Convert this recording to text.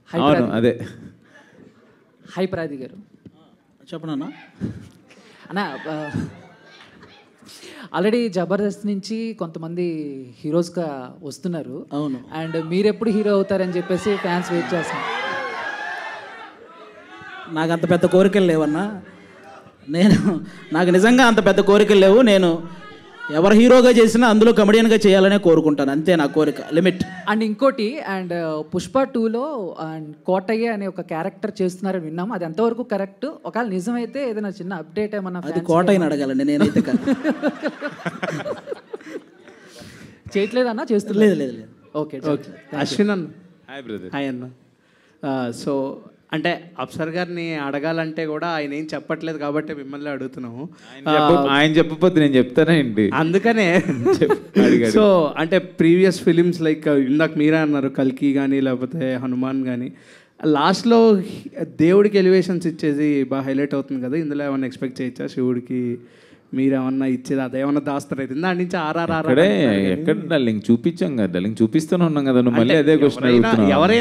అవును అదే. హై ప్రాది గారు చెప్పనన్నా అన్న, ఆల్రెడీ జబర్దస్త్ నుంచి కొంతమంది హీరోస్గా వస్తున్నారు. అవును. అండ్ మీరెప్పుడు హీరో అవుతారని చెప్పేసి ఫ్యాన్స్ వెయిట్ చేస్తున్నారు. నాకు అంత పెద్ద కోరికలు లేవన్నా. నాకు నిజంగా అంత పెద్ద కోరికలు లేవు. నేను ఎవరు హీరోగా చేసినా అందులో కమెడియన్గా చేయాలనే కోరుకుంటాను, అంతే నా కోరిక, లిమిట్. అండ్ ఇంకోటి, అండ్ పుష్ప 2లో అండ్ కోటయ్య అనే ఒక క్యారెక్టర్ చేస్తున్నారని విన్నాము. అది ఎంతవరకు కరెక్ట్? ఒకవేళ నిజమైతే ఏదైనా చిన్న అప్డేట్ ఏమన్నా? అది కోటయ్యని అడగాలండి, నేనైతే కాదు. చేయట్లేదన్నా? చేస్తుంది? లేదు లేదు లేదు. Okay okay. అశ్విన్ అన్న. Hi brother. హాయ్ అన్న. సో అంటే అప్సర్ గారిని అడగాలంటే కూడా ఆయన ఏం చెప్పట్లేదు కాబట్టి మిమ్మల్ని అడుగుతున్నాము. ఆయన చెప్పకపోతే నేను చెప్తానా ఏంటి? అందుకనే సో అంటే ప్రీవియస్ ఫిలిమ్స్ లైక్ ఇందాక మీరే అన్నారు కల్కి కానీ లేకపోతే హనుమాన్ కానీ, లాస్ట్లో దేవుడికి ఎలివేషన్స్ ఇచ్చేది బాగా హైలైట్ అవుతుంది కదా, ఇందులో ఏమన్నా ఎక్స్పెక్ట్ చేయొచ్చా? శివుడికి మీరేమన్నా ఇచ్చేది అదేమన్నా దాస్తారైతే దాని నుంచి ఎక్కడ డార్లింగ్ చూపించాం కదా, డార్లింగ్ చూపిస్తూనే ఉన్నాం కదా, నువ్వు మళ్ళీ అదే క్వశ్చన్ అడుగుతున్నావు. ఎవరైనా